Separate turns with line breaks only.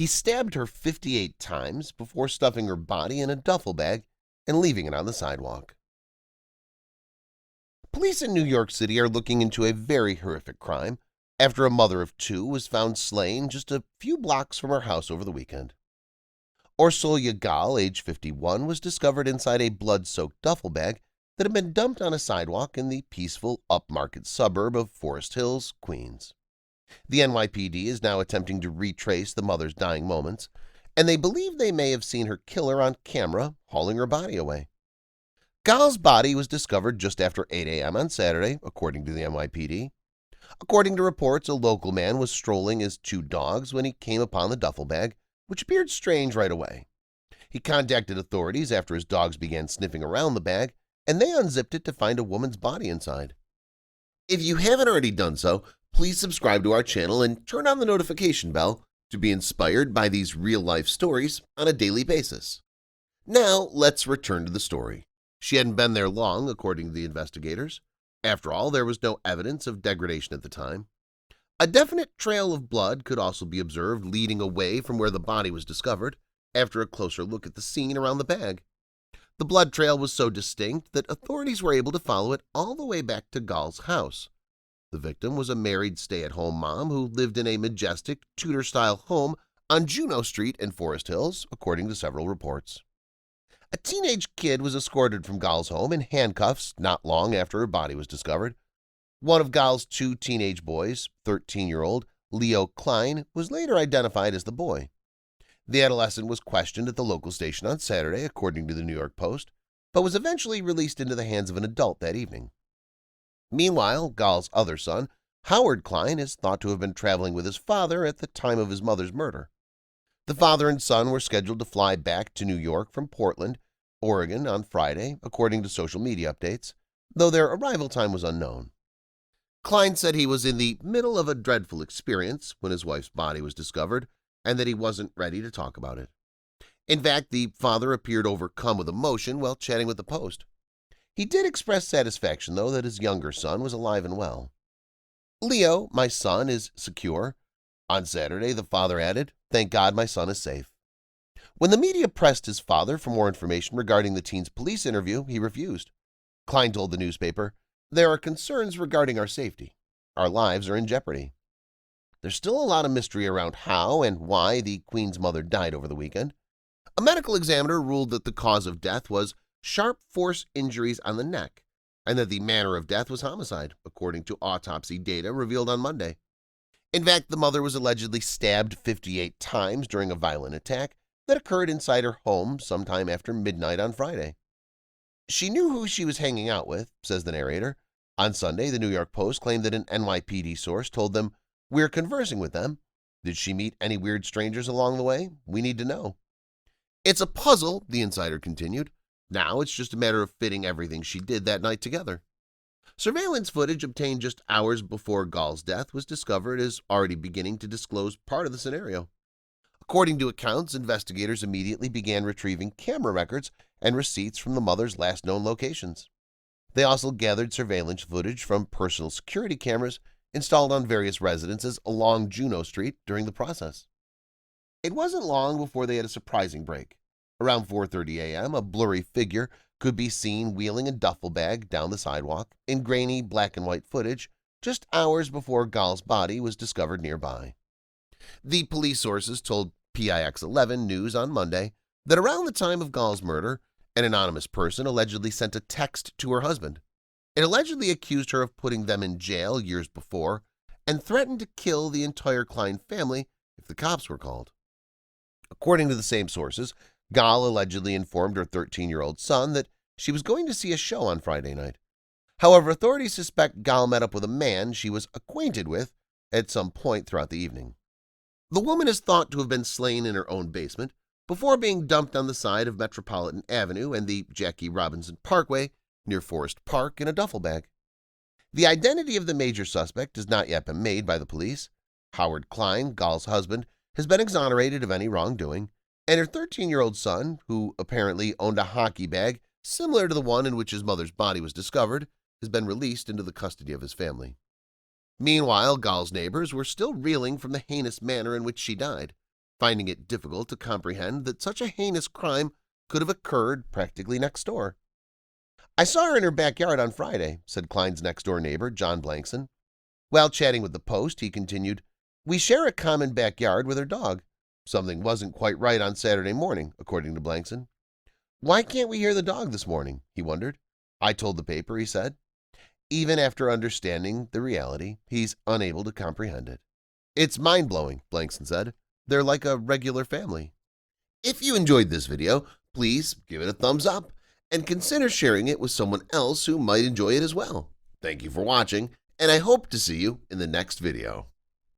He stabbed her 58 times before stuffing her body in a duffel bag and leaving it on the sidewalk. Police in New York City are looking into a very horrific crime after a mother of two was found slain just a few blocks from her house over the weekend. Orsolya Gal, age 51, was discovered inside a blood-soaked duffel bag that had been dumped on a sidewalk in the peaceful upmarket suburb of Forest Hills, Queens. The NYPD is now attempting to retrace the mother's dying moments, and they believe they may have seen her killer on camera hauling her body away. Gal's body was discovered just after 8 a.m. on Saturday, according to the NYPD. According to reports, a local man was strolling his two dogs when he came upon the duffel bag, which appeared strange right away. He contacted authorities after his dogs began sniffing around the bag, and they unzipped it to find a woman's body inside. If you haven't already done so, please subscribe to our channel and turn on the notification bell to be inspired by these real-life stories on a daily basis. Now, let's return to the story. She hadn't been there long, according to the investigators. After all, there was no evidence of degradation at the time. A definite trail of blood could also be observed leading away from where the body was discovered after a closer look at the scene around the bag. The blood trail was so distinct that authorities were able to follow it all the way back to Gal's house. The victim was a married stay-at-home mom who lived in a majestic Tudor-style home on Juno Street in Forest Hills, according to several reports. A teenage kid was escorted from Gal's home in handcuffs not long after her body was discovered. One of Gal's two teenage boys, 13-year-old Leo Klein, was later identified as the boy. The adolescent was questioned at the local station on Saturday, according to the New York Post, but was eventually released into the hands of an adult that evening. Meanwhile, Gal's other son, Howard Klein, is thought to have been traveling with his father at the time of his mother's murder. The father and son were scheduled to fly back to New York from Portland, Oregon on Friday, according to social media updates, though their arrival time was unknown. Klein said he was in the middle of a dreadful experience when his wife's body was discovered and that he wasn't ready to talk about it. In fact, the father appeared overcome with emotion while chatting with the Post. He did express satisfaction, though, that his younger son was alive and well. "Leo, my son, is secure." On Saturday, the father added, "Thank God my son is safe." When the media pressed his father for more information regarding the teen's police interview, he refused. Klein told the newspaper, "There are concerns regarding our safety. Our lives are in jeopardy." There's still a lot of mystery around how and why the Queen's mother died over the weekend. A medical examiner ruled that the cause of death was sharp force injuries on the neck and that the manner of death was homicide, according to autopsy data revealed on Monday. In fact, the mother was allegedly stabbed 58 times during a violent attack that occurred inside her home sometime after midnight on Friday. She knew who she was hanging out with, says the narrator. On Sunday, the New York Post claimed that an NYPD source told them, "We're conversing with them. Did she meet any weird strangers along the way? We need to know." "It's a puzzle," the insider continued. "Now it's just a matter of fitting everything she did that night together." Surveillance footage obtained just hours before Gal's death was discovered is already beginning to disclose part of the scenario. According to accounts, investigators immediately began retrieving camera records and receipts from the mother's last known locations. They also gathered surveillance footage from personal security cameras installed on various residences along Juno Street during the process. It wasn't long before they had a surprising break. Around 4:30 a.m., a blurry figure could be seen wheeling a duffel bag down the sidewalk in grainy black and white footage just hours before Gal's body was discovered nearby. The police sources told PIX11 News on Monday that around the time of Gal's murder, an anonymous person allegedly sent a text to her husband. It allegedly accused her of putting them in jail years before and threatened to kill the entire Klein family if the cops were called. According to the same sources, Gal allegedly informed her 13-year-old son that she was going to see a show on Friday night. However, authorities suspect Gal met up with a man she was acquainted with at some point throughout the evening. The woman is thought to have been slain in her own basement before being dumped on the side of Metropolitan Avenue and the Jackie Robinson Parkway near Forest Park in a duffel bag. The identity of the major suspect has not yet been made by the police. Howard Klein, Gal's husband, has been exonerated of any wrongdoing, and her 13-year-old son, who apparently owned a hockey bag similar to the one in which his mother's body was discovered, has been released into the custody of his family. Meanwhile, Gal's neighbors were still reeling from the heinous manner in which she died. finding it difficult to comprehend that such a heinous crime could have occurred practically next door. "I saw her in her backyard on Friday," said Klein's next-door neighbor, John Blankson. While chatting with the Post, he continued, "We share a common backyard with her dog. Something wasn't quite right on Saturday morning, according to Blankson. Why can't we hear the dog this morning?" he wondered. "I told the paper," he said. Even after understanding the reality, he's unable to comprehend it. "It's mind-blowing," Blankson said. "They're like a regular family." If you enjoyed this video, please give it a thumbs up and consider sharing it with someone else who might enjoy it as well. Thank you for watching, and I hope to see you in the next video.